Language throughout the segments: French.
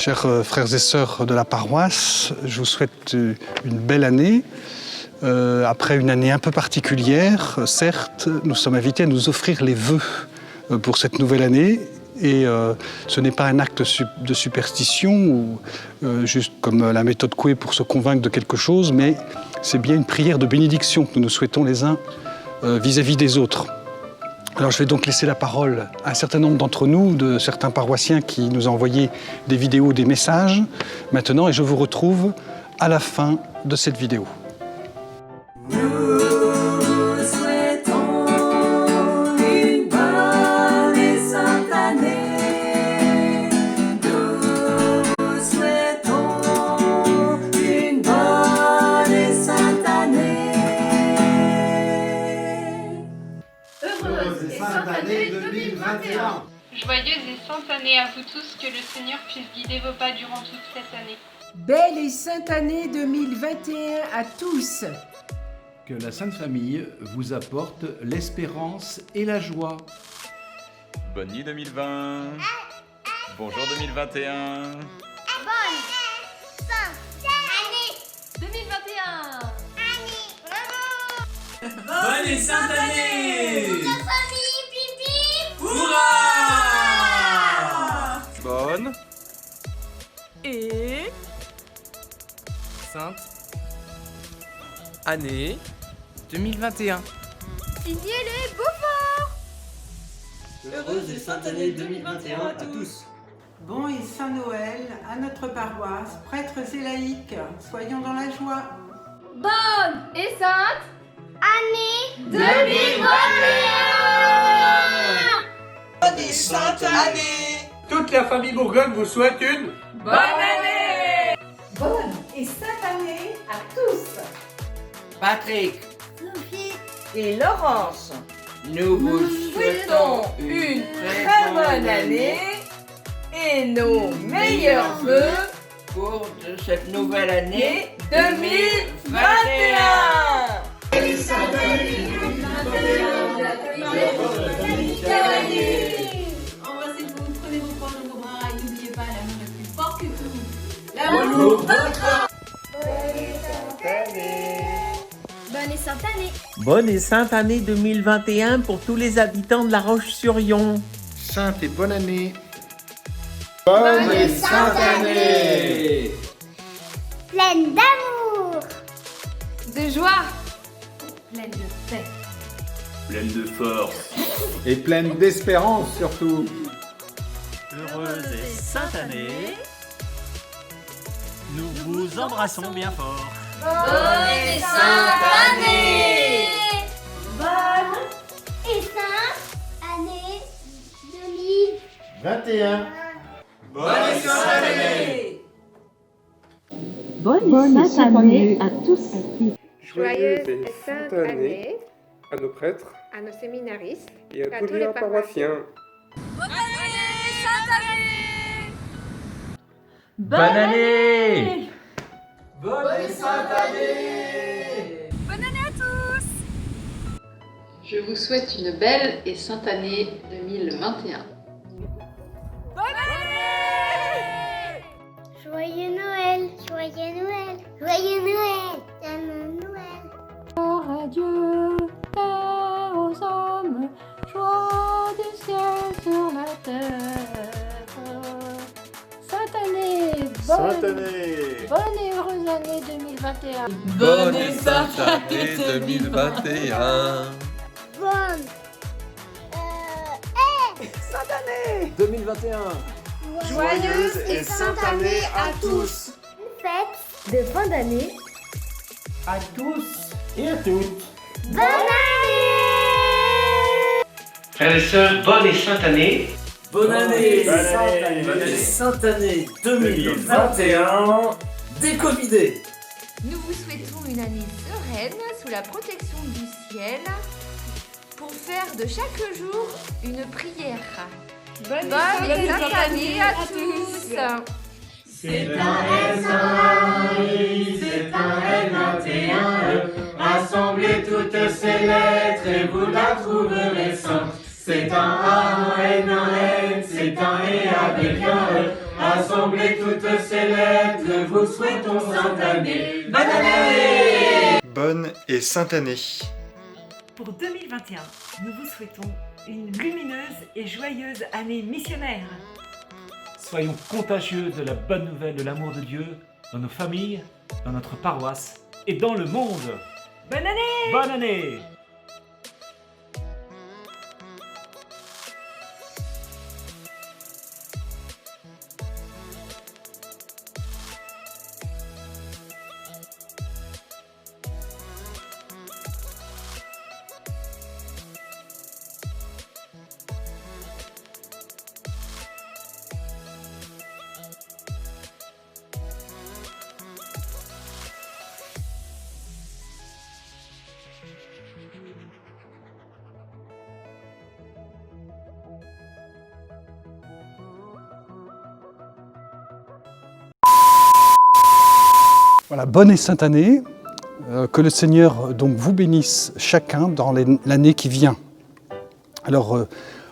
Chers frères et sœurs de la paroisse, je vous souhaite une belle année. Après une année un peu particulière, certes, nous sommes invités à nous offrir les vœux pour cette nouvelle année. Et ce n'est pas un acte de superstition ou juste comme la méthode Coué pour se convaincre de quelque chose, mais c'est bien une prière de bénédiction que nous nous souhaitons les uns vis-à-vis des autres. Alors je vais donc laisser la parole à un certain nombre d'entre nous, de certains paroissiens qui nous ont envoyé des vidéos, des messages maintenant, et je vous retrouve à la fin de cette vidéo. Joyeuse et sainte année à vous tous, que le Seigneur puisse guider vos pas durant toute cette année. Belle et sainte année 2021 à tous. Que la Sainte Famille vous apporte l'espérance et la joie. Bonne nuit 2020. Bonjour 2021. Bonne sainte année 2021. Bonne et sainte année. La famille pipi. Hurrah. Bonne et sainte année 2021. Signez-les Beaufort. Heureuse et sainte année 2021 à tous. Bon et saint Noël à notre paroisse, prêtres et laïcs, soyons dans la joie. Bonne et sainte Année 2021. Bonne et sainte année. Toute la famille Bourgogne vous souhaite une bonne année. Bonne et sainte année à tous. Patrick Sophie et Laurence, nous vous souhaitons une très bonne année et nos meilleurs vœux pour cette nouvelle année 2021. Embrassez-vous, prenez-vous fort dans vos bras et n'oubliez pas l'amour est plus fort que tout. L'amour vaincra. Bonne et sainte année. Bonne et sainte année 2021 pour tous les habitants de La Roche-sur-Yon. Sainte et bonne année. Bonne et sainte année. Pleine d'amour. De joie. Pleine de paix. Pleine de force. Et pleine d'espérance surtout. Heureuse et sainte année. Nous vous embrassons bien fort. Bonne et sainte année. Bonne et sainte année 2021. Bonne et sainte année. Bonne et sainte année à tous. Joyeuse et sainte année à nos prêtres, à nos séminaristes et à tous les paroissiens. Bonne année, sainte année. Bonne année. Bonne et sainte année. Bonne année à tous. Je vous souhaite une belle et sainte année 2021. Bonne année. Joyeux Noël. Joyeux Noël. Joyeux Noël. Joyeux Noël. Adieu, paix aux hommes, joie du ciel sur la terre. Sainte année, bonne et heureuse année 2021. Bonne et sainte année 2021. Bonne. Sainte année 2021. Joyeuse et sainte année à tous. Fête De fin d'année À tous. Et à toutes. bonne année. Frères et sœurs, bonne et sainte année. Bonne année. Bonne année. Sainte année 2021. Décovidé. Nous vous souhaitons une année sereine sous la protection du ciel pour faire de chaque jour une prière. Bonne et sainte année à tous. C'est un S1, c'est un N21, rassemblez toutes ces lettres et vous la trouverez simple. C'est un A, un N, un N, c'est un E avec un E. Rassemblez toutes ces lettres, vous souhaitons sainte année. Bonne année! Bonne et sainte année. Pour 2021, nous vous souhaitons une lumineuse et joyeuse année missionnaire. Soyons contagieux de la bonne nouvelle de l'amour de Dieu dans nos familles, dans notre paroisse et dans le monde. Bonne année! Bonne année! Voilà, bonne et sainte année, que le Seigneur donc vous bénisse chacun dans l'année qui vient. Alors,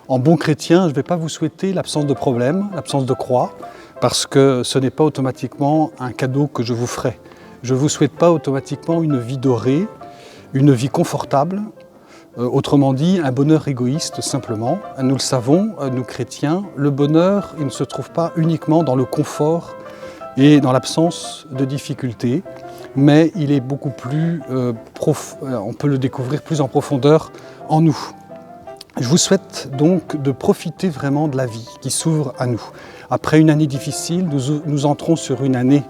en bon chrétien, je ne vais pas vous souhaiter l'absence de problème, l'absence de croix, parce que ce n'est pas automatiquement un cadeau que je vous ferai. Je ne vous souhaite pas automatiquement une vie dorée, une vie confortable, autrement dit, un bonheur égoïste simplement. Nous le savons, nous chrétiens, le bonheur, il ne se trouve pas uniquement dans le confort et dans l'absence de difficultés, mais il est beaucoup plus on peut le découvrir plus en profondeur en nous. Je vous souhaite donc de profiter vraiment de la vie qui s'ouvre à nous. Après une année difficile, nous entrons sur une année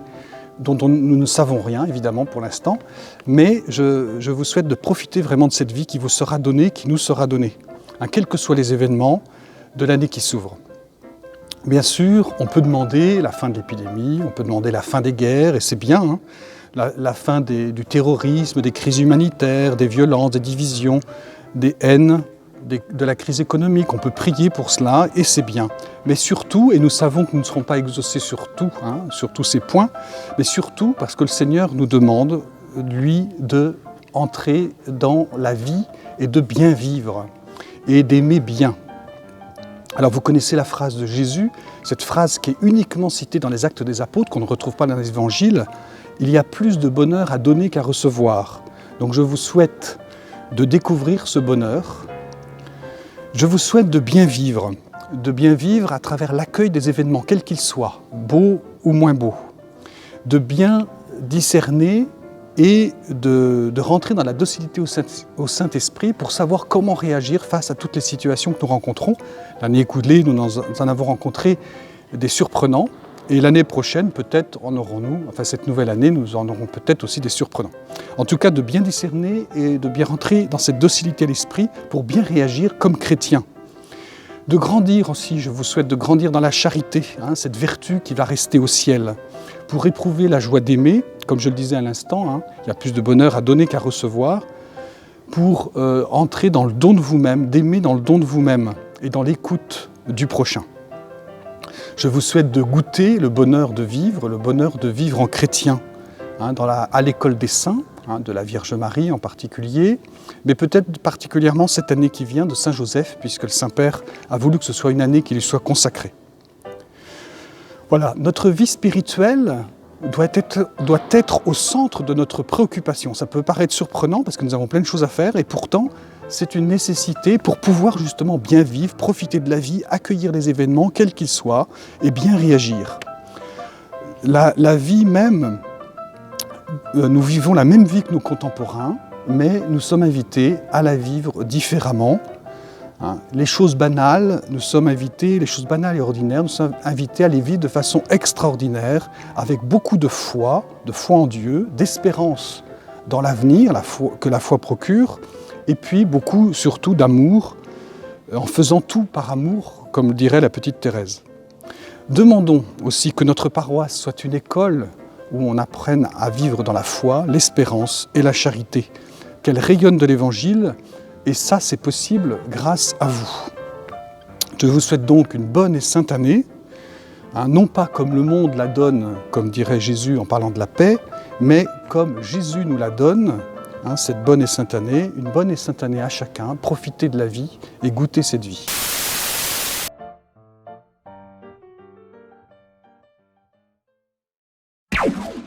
dont nous ne savons rien, évidemment, pour l'instant, mais je vous souhaite de profiter vraiment de cette vie qui vous sera donnée, qui nous sera donnée, quels que soient les événements de l'année qui s'ouvre. Bien sûr, on peut demander la fin de l'épidémie, on peut demander la fin des guerres, et c'est bien, hein, la fin du terrorisme, des crises humanitaires, des violences, des divisions, des haines, de la crise économique. On peut prier pour cela, et c'est bien. Mais surtout, et nous savons que nous ne serons pas exaucés sur tout, sur tous ces points, mais surtout parce que le Seigneur nous demande, lui, d'entrer dans la vie et de bien vivre, et d'aimer bien. Alors vous connaissez la phrase de Jésus, cette phrase qui est uniquement citée dans les Actes des Apôtres, qu'on ne retrouve pas dans les Évangiles. Il y a plus de bonheur à donner qu'à recevoir. Donc je vous souhaite de découvrir ce bonheur. Je vous souhaite de bien vivre à travers l'accueil des événements, quels qu'ils soient, beaux ou moins beaux. De bien discerner et de rentrer dans la docilité au Saint-Esprit pour savoir comment réagir face à toutes les situations que nous rencontrons. L'année écoulée, nous en avons rencontré des surprenants, et l'année prochaine, peut-être cette nouvelle année, nous en aurons peut-être aussi des surprenants. En tout cas, de bien discerner et de bien rentrer dans cette docilité à l'esprit pour bien réagir comme chrétien. De grandir aussi, je vous souhaite de grandir dans la charité, cette vertu qui va rester au ciel, pour éprouver la joie d'aimer, comme je le disais à l'instant, il y a plus de bonheur à donner qu'à recevoir, pour entrer dans le don de vous-même, d'aimer dans le don de vous-même et dans l'écoute du prochain. Je vous souhaite de goûter le bonheur de vivre en chrétien, à l'école des saints, de la Vierge Marie en particulier, mais peut-être particulièrement cette année qui vient de Saint Joseph, puisque le Saint-Père a voulu que ce soit une année qui lui soit consacrée. Voilà, notre vie spirituelle doit être au centre de notre préoccupation. Ça peut paraître surprenant parce que nous avons plein de choses à faire, et pourtant c'est une nécessité pour pouvoir justement bien vivre, profiter de la vie, accueillir les événements, quels qu'ils soient, et bien réagir. La vie même, nous vivons la même vie que nos contemporains, mais nous sommes invités à la vivre différemment. Les choses banales, les choses banales et ordinaires, nous sommes invités à les vivre de façon extraordinaire, avec beaucoup de foi en Dieu, d'espérance dans l'avenir que la foi procure, et puis beaucoup surtout d'amour, en faisant tout par amour, comme dirait la petite Thérèse. Demandons aussi que notre paroisse soit une école où on apprenne à vivre dans la foi, l'espérance et la charité, qu'elle rayonne de l'Évangile, et ça c'est possible grâce à vous. Je vous souhaite donc une bonne et sainte année, non pas comme le monde la donne, comme dirait Jésus en parlant de la paix, mais comme Jésus nous la donne, cette bonne et sainte année, une bonne et sainte année à chacun, profitez de la vie et goûtez cette vie.